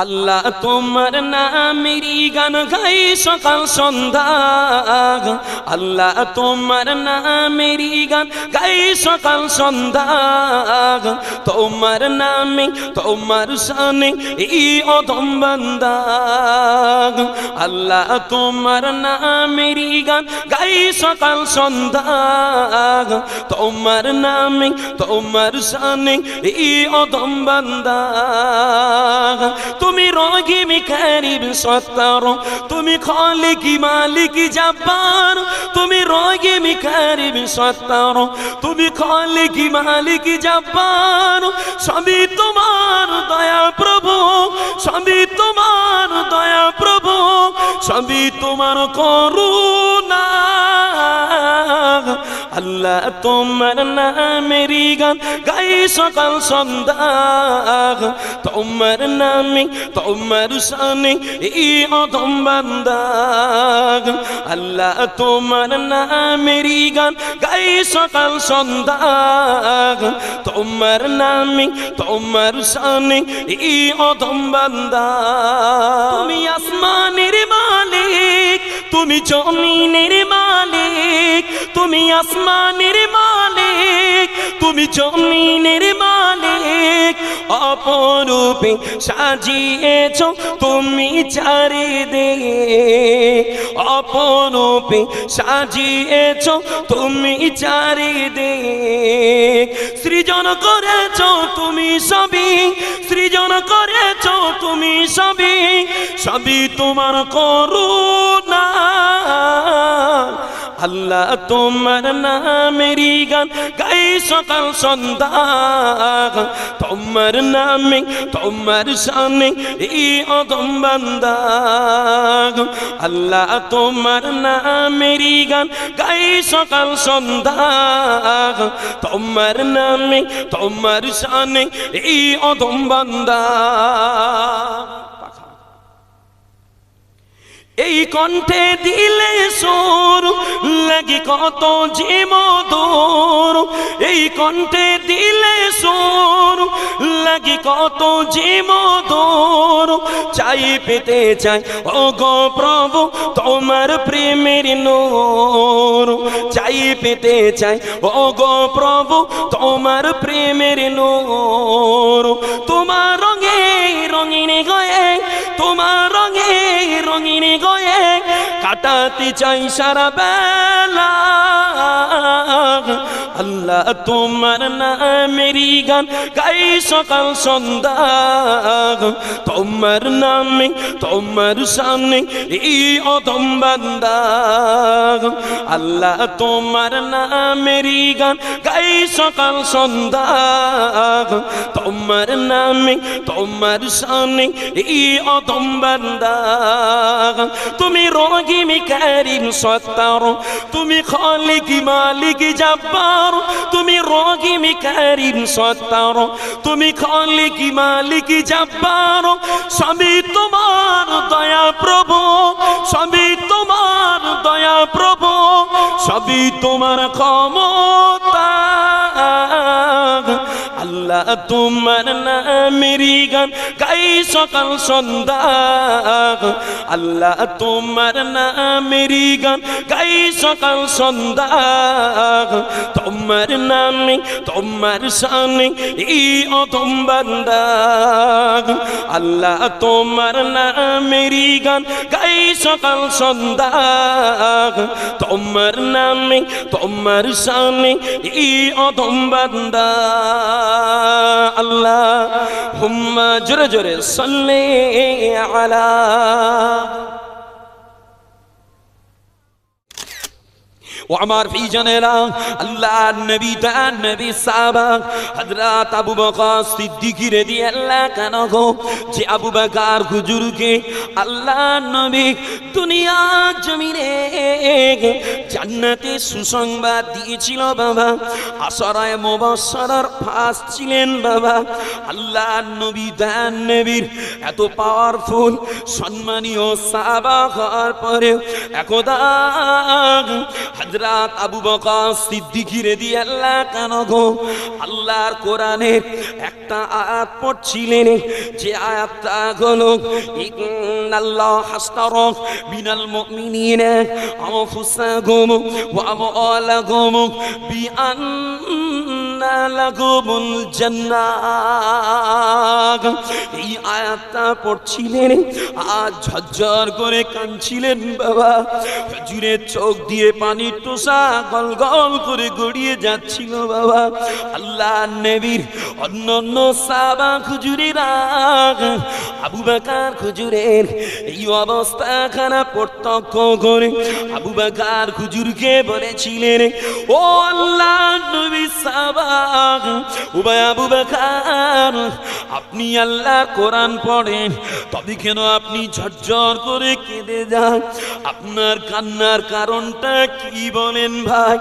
আল্লাহ তোমার নামেরই গান গাই সকাল সন্ধ্যা, আল্লাহ তোমার নামেরই গান গাই সকাল সন্ধ্যা। তোমার নামে তোমার শানে এই অধম বান্দা, আল্লাহ তোমার নামেরই গান গাই সকাল সন্ধ্যা। তোমার নামে তোমার শানে এই অধম বান্দা। তুমি রহিম কারিম সত্তার, তুমি খালিক মালিক জব্বার। তুমি রহিম কারিম সত্তার, তুমি খালিক মালিক জব্বার। সবই তোমার দয়া প্রভু, সবই তোমার দয়া প্রভু, সবই তোমার করুণা। আল্লাহ তোমার নামেরই গান গাই সকাল সন্ধ্যা। তোমার নামে তোমার শানে এই অধম বান্দা, আল্লাহ তোমার নামেরই গান গাই সকাল সন্ধ্যা। তোমার নামে তোমার শানে এই অধম বান্দা। তুমি আসমানের মালিক, তুমি জমিনের মালিক। তুমি আসমানের মালিক, তুমি জমিনের মালিক। অপরূপে সাজিয়েছ তুমি চারিদিক, অপরূপে সাজিয়েছ তুমি চারিদিক। সৃজন করেছ তুমি সবই, সৃজন করেছ তুমি সবই, সবই তোমার করুণা। আল্লাহ তোমার নামেরই গান গাই সকাল সন্ধ্যা। তোমার নামে তোমার শানে এই অধম বান্দা, আল্লাহ তোমার নামেরই গান গাই সকাল সন্ধ্যা। তোমার নামে তোমার শানে এই অধম বান্দা। এই কণ্ঠে দিলে সুর লাগে কত যে মধুর, এই কণ্ঠে দিলে সুর লাগে কত যে মধুর। চাই পেতে চাই ও গো প্রভু তোমার প্রেমের নূর, চাই পেতে চাই ও গো প্রভু তোমার প্রেমের নূর। তোমার রঙে রঙিন গয়ে, তোমার রঙে রঙিন গয়ে কাটাতে চাই সারা বেলা। আল্লাহ তোমার নামেরই গান গাই সকাল সন্ধ্যা। তোমার নামে তোমার সামনে এই অধম বান্দা, আল্লাহ তোমার নামেরই গান গাই সকাল সন্ধ্যা। তোমার নামে তোমার সামনে এই অধম বান্দা। তুমি রহিম কারিম সত্তার, তুমি খালিক মালিক জব্বার। তুমি রহিম কারিম সত্তার, তুমি খালিক মালিক জব্বার। সবই তোমার দয়া প্রভু, সবই তোমার দয়া প্রভু, সবই তোমার ক্ষমতা। আল্লাহ তোমার নামেরই গান গাই সকাল সন্ধ্যা। আল্লাহ তোমার নামেরই গান গাই সকাল সন্ধ্যা। তোমার নামে তোমার শানে এই অধম বান্দা, আল্লাহ তোমার নামেরই গান গাই সকাল সন্ধ্যা। তোমার নামে তোমার শানে এই অধম বান্দা। আল্লাহ হুম্মা জোরে জোরে সাল্লি আলা। ও আমার ভাইজানেরা, আল্লাহ নবী তার নবী সাহাবা হযরত আবু বকর সিদ্দিক রাদিয়াল্লাহু আনহু, যে আবু বকর হুজুরকে আল্লাহ নবী দুনিয়া জমিনে জান্নাতে সুসংবাদ দিয়েছিল বাবা। আশরায়ে মুবাশশারার ফার্স্ট ছিলেন বাবা। আল্লাহ নবী তার নবীর এত পাওয়ারফুল সম্মানীয় সাহাবা হওয়ার পরে একদা হযরত আবু বকর সিদ্দিক রাদিয়াল্লাহু আনহু আল্লাহর কোরআনের একটা আয়াত পড়ছিলেন, যে আয়াতটা হলো ইন্নাল্লাহ হাসতারা মিনাল মুমিনিনা আনফুসাহুম ওয়া আমওয়ালাহুম বিআন্না লাহুমুল জান্নাহ। এই আয়াতটা পড়ছিলেন আর ঝরঝর করে কাঁদছিলেন বাবা। হুজুরের চোখ দিয়ে পানির টোসা গল গল করে গড়িয়ে যাচ্ছিল বাবা। আল্লাহ নবীর অন্যান্য সাহাবা হুজুরেরা আবু বকর হুজুরের এই অবস্থা খারাপ প্রত্যক্ষ করে আবু বকর হুজুরকে বলেছিলেন, ও আল্লাহ নবী সাহাবা, ও ভাই আবু বকর, আপনি আল্লাহর কোরআন পড়েন, তবে কেন আপনি ঝরঝর করে কেঁদে যান? আপনার কান্নার কারণটা কি বলেন ভাই?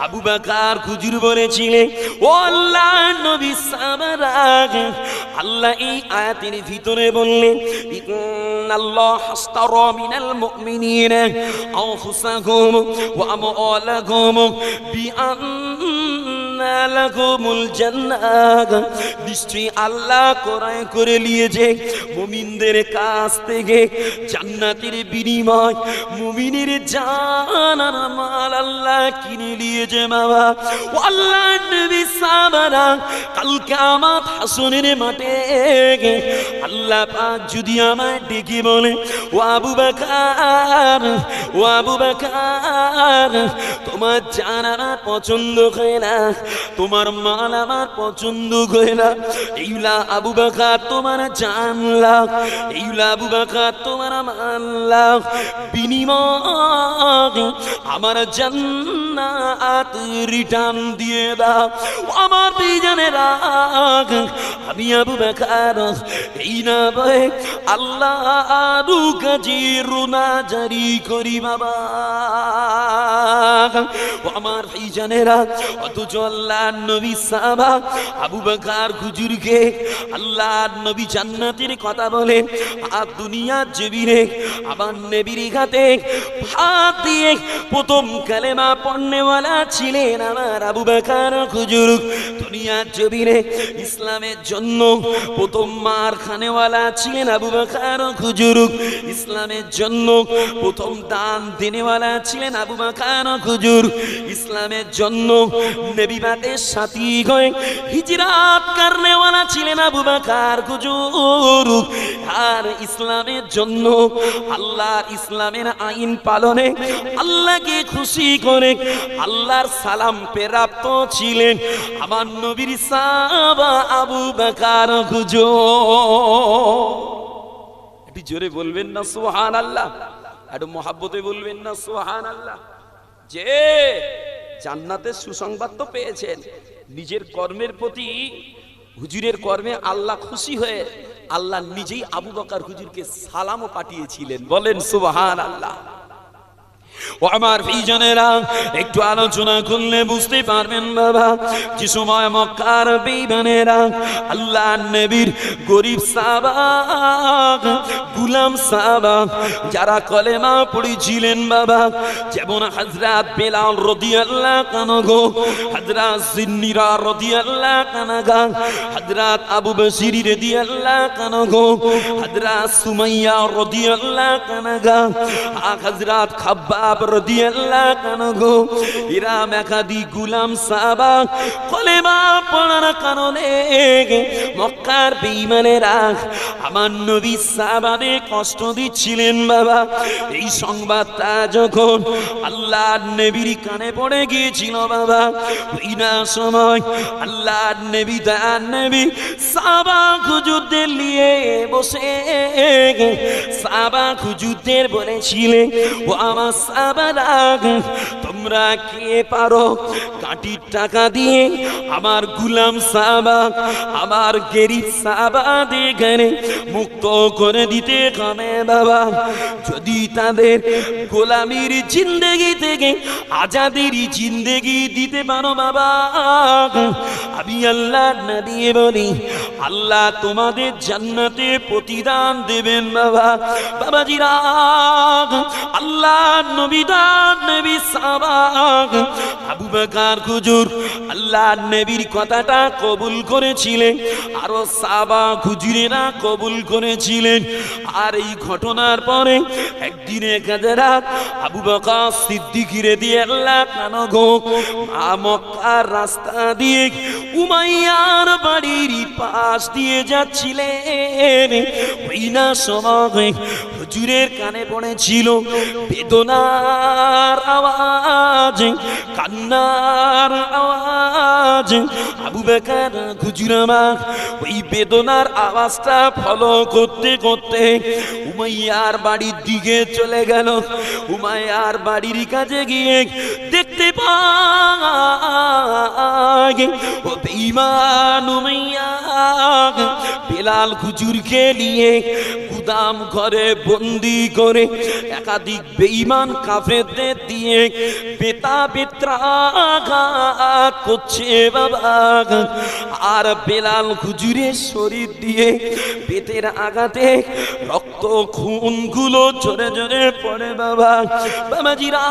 আবু বকর হুজুর বলেছিলেন, ও আল্লাহ নবী সাহাবারা, আল্লাহ এই আয়াতের ভিতরে বললেন ইন্নাল্লাহ হাসতারা মিনাল মুমিনিনা আনফুসাহুম ওয়া আমওয়ালাহুম বিআন্না লাহুমুল জান্নাহ। নিশ্চয়ই আল্লাহ কোরআন করে নিয়েছে মুমিনদের কাছ থেকে জান্নাতের বিনিময় মুমিনের জান আর মাল আল্লাহ কিনে নিয়েছে বাবা। ও আল্লাহ নবী সাহাবারা, কাল কিয়ামত হাসরের মাঠে আল্লাহ পাক যদি আমায় ডেকে বলে, ও আবু বকর, ও আবু বকর, তোমার জান আমার পছন্দ হয় না, তোমার মাল আমার পছন্দ হয় না, এইলা আবু বকর তোমার জান লাও, এইলা আবু বকর তোমার মাল লাও, বিনিময় আমার জান্নাত রিটার্ন দিয়ে দাও। আমার বিজানেরা, আমি আবু বকর এই না বলে আল্লাহ আরু কাজী রুনা জারি করি বাবা। আমার ভাইজানেরা, অথচ আল্লাহ নবী সাহাবা আবু বকর হুজুরকে আল্লাহ নবী জান্নাতের কথা বলেন, আর দুনিয়ার জমিনে আমার নবীর হাতে হাত দিয়ে প্রথম কালেমা পড়নেওয়ালা ছিলেন আমার আবু বকর হুজুর। দুনিয়ার জমিনে ইসলামের জন্য প্রথম মার খানেওয়ালা ছিলেন আবু বকর হুজুর। ইসলামের জন্য প্রথম দান দেনেওয়ালা ছিলেন আবু বকর হুজুর। ইসলামের জন্য নবীবাদের সাথী হয়ে হিজরাত করনেওয়ালা ছিলেন আবু বকর হুজুর। আর ইসলামের জন্য আল্লাহর ইসলামের আইন পালনে আল্লাহকে খুশি করে আল্লাহর সালাম প্রাপ্ত ছিলেন আমার নবীর সাহাবা আবু বকর হুজুর। একটু জোরে বলবেন না সুবহানাল্লাহ? একটু মহাব্বতে বলবেন না সুবহানাল্লাহ? যে জান্নাতের সুসংবাদ তো পেয়েছেন, নিজের কর্মের প্রতি হুজুরের কর্মে আল্লাহ খুশি হয়ে আল্লাহ নিজেই আবু বকর হুজুরকে সালামও পাঠিয়েছিলেন। বলেন সুবহানাল্লাহ। ও আমার ভাইজানেরা, একটু আলোচনা করলে বুঝতে পারবেন বাবা, যে সময় মক্কার বেঈমানেরা আল্লাহ নবীর গরিব সাহাবা, গোলাম সাহাবা যারা কলেমা পড়েছিলেন বাবা, যেমন হযরত বেলাল রাদিয়াল্লাহু আনহু, হযরত জিন্নিরা রাদিয়াল্লাহু আনহা, হযরত আবু বসির রাদিয়াল্লাহু আনহু, হযরত সুমাইয়া রাদিয়াল্লাহু আনহা, হযরত খাব্বাব রাদিয়াল্লাহু আনহু, এরা মেকাদি গোলাম সাহাবা কলেমা পড়ার কারণে মক্কার বেঈমানেরা আমার নবী সাহাবাদের কষ্ট দিচ্ছিলেন বাবা। এই সংবাদটা যখন আল্লাহর নবীর কানে পড়ে গিয়েছিল বাবা, ওই না সময় আল্লাহর নবী দয়ার নবী সাহাবা হুজুরদের নিয়ে বসে সাহাবা হুজুরদের বলেছিলেন, ও আমার সাহাবারা, তোমরা কে পারো কাটির টাকা দিয়ে আমার গোলাম সাহাবা, আমার গরিব সাহাবাদের মুক্ত করে দিতে হবে বাবা। যদি তাদের গোলামির জিন্দেগি থেকে আজাদের জিন্দেগি দিতে পারো বাবা, আমি আল্লাহর নবী বলি আল্লাহ তোমাদের জান্নাতে প্রতিদান দেবেন বাবা। বাবাজিরা, আল্লাহ নবী দান নবী সাহাবা আবু বকর হুজুর আল্লাহ নবীর কথাটা কবুল করেছিলেন, আরো সাহাবা হুজুরেরা কবুল করেছিলেন। আর এই ঘটনার পরে একদিন এক রাত আবু বকর সিদ্দিক রাদিয়াল্লাহু আনহু মক্কার রাস্তা দিয়ে উমাইয়ার বাড়ির পাশ দিয়ে যাচ্ছিলেন। ওই না সময় হুজুরের কানে পড়েছিল বেদনার আওয়াজ, কান্নার আওয়াজ। আবু বকর হুজুর আমার ওই বেদনার আওয়াজটা ফলো করতে করতে উমাইয়ার বাড়ির দিকে চলে গেল। উমাইয়ার বাড়ির কাছে গিয়ে দেখতে পায় ও বেঈমান উমাইয়া বেলাল হুজুরকে নিয়ে গুদাম ঘরে বন্দি করে একাধিক বেঈমান কাফেরদের দিয়ে বেতা বেত্রাঘাত করছে বাবা। আর বেলাল হুজুরের শরীর দিয়ে বেতের আঘাতে রক্ত খুন গুলো ঝরে ঝরে পড়ে বাবা। বাবাজিরা,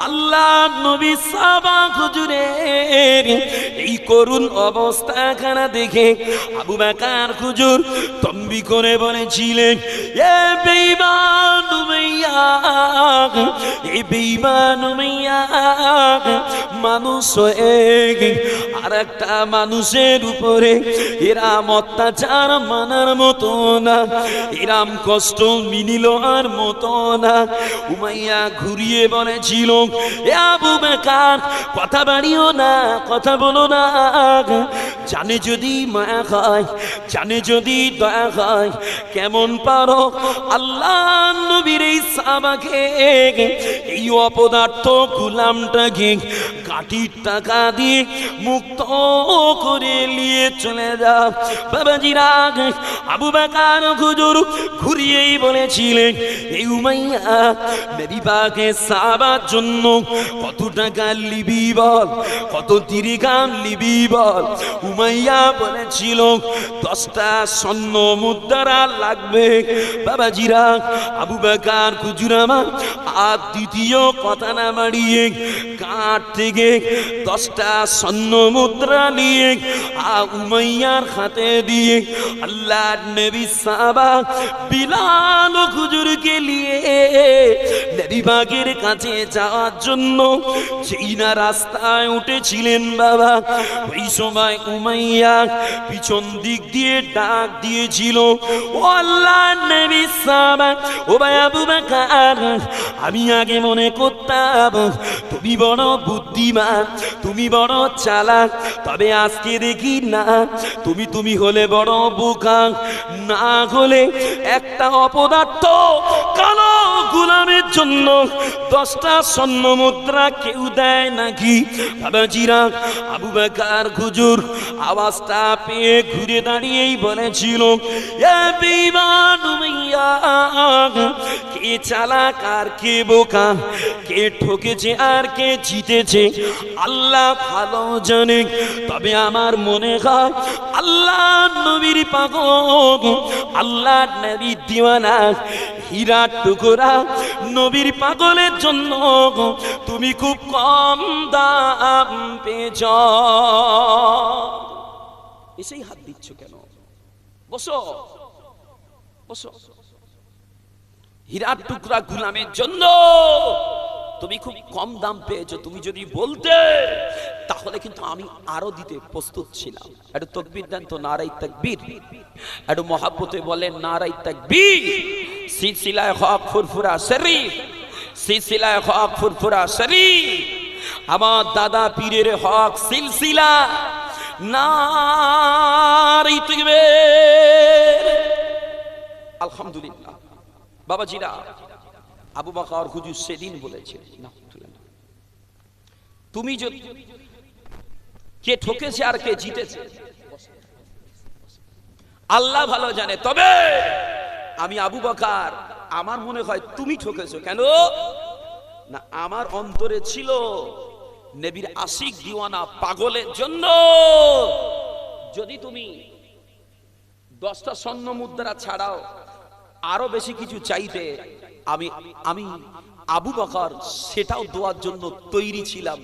আল্লাহ নবী সাহাবা হুজুরের এই করুণ অবস্থাখানা দেখে আবু বকর হুজুর তম্বি করে বলেছিলেন, এ বেঈমান উমাইয়া, এ বেঈমান উমাইয়া, মানুষ আর একটা মানুষের উপরে এরাম অত্যাচার মানার মতো না, এরাম কষ্ট মিনিল আর মতো না। উমাইয়া ঘুরিয়ে বলেছিল, এ আবু বকর কথা বাড়িও না, কথা বলো না, জানে যদি মায়া হয়, জানে যদি দয়া হয়, কেমন পারো আল্লাহ নবীর এই সাহাবাকে, এই অপদার্থ গোলামটাকে কাঠির টাকা দিয়ে মুক্ত করে নিয়ে চলে যাও। বাবাজিরা, আবু বকর হুজুর ঘুরিয়েই বলেছিলেন, এই উমাইয়া নবী পাকের সাহাবার জন্য কত টাকা লিবি বল, কত দিরহাম লিবি বল। উমাইয়া বলেছিল 10টা স্বর্ণ মুদ্রা লাগবে। বাবাজিরা, আবু বকর হুজুর আমার আর দ্বিতীয় কথা না বাড়িয়ে কাঠ থেকে 10টা স্বর্ণ মুদ্রা নিয়ে উমাইয়ার হাতে দিয়ে আল্লাহ নবী সাহাবা বিলাল হুজুরকে নিয়ে নবী পাকের কাছে যাওয়ার জন্য সেই না রাস্তায় উঠেছিলেন বাবা। ওই সময় উমাইয়া পিছন দিক দিয়ে ডাক দিয়েছিল, ও আল্লাহ নবী সাহাবা, ও ভাই আবু বকর, আমি আগে মনে করতাম তুমি বড় বুদ্ধিমান, তুমি বড় চালাক, তবে আজকে দেখি না, তুমি হলে বড় বোকা। না হলে একটা অপদার্থ কালো গোলামের জন্য 10টা স্বর্ণ মুদ্রা কেউ দেয় নাকি? বাবাজিরা, আবু বকর হুজুর আওয়াজটা পেয়ে ঘুরে দাঁড়িয়েই বলেছিল, এ বেঈমান উমাইয়া, কে চালাক আর কে বোকা, কে ঠকেছে আর কে জিতেছে আল্লাহ ভালো জানে। তবে আমার মনে হয় আল্লাহ নবীর পাগল, আল্লাহ নবীর দিওয়ানা, হীরার টুকরা নবীর পাগলের জন্য তুমি খুব কম দাম পেয়েছ। এসেই হাত দিচ্ছ কেন? বসো বসো। হীরার টুকরা গোলামের জন্য তুমি খুব কম দাম পেয়েছো। তুমি যদি বলতে তাহলে কিন্তু আমি আরো দিতে প্রস্তুত ছিলাম। একটু তাকবীর দেন তো, নারায়ে তাকবীর। একটু মহব্বতে বলেন নারায়ে তাকবীর। সিলসিলায়ে হক ফুরফুরা শরীফ, সিলসিলায়ে হক ফুরফুরা শরীফ, আমার দাদা পীরের হক সিলসিলা। নারায়ে তাকবীর। আলহামদুলিল্লাহ। বাবাজিরা, আবু বকর হুজুর সেদিন বলেছে, না তুমি যদি কে ঠকেছে আর কে জিতেছে আল্লাহ ভালো জানে। তবে আমি আবু বকর, আমার মনে হয় তুমি ঠকেছো। কেন না, আমার অন্তরে ছিল নবীর আশিক দিওয়ানা পাগলের জন্য যদি তুমি 10টা স্বর্ণ মুদ্রা ছাড়াও আরো বেশি কিছু চাইতে, আমি আবু বকর সেটাও দেওয়ার জন্য তৈরি ছিলাম।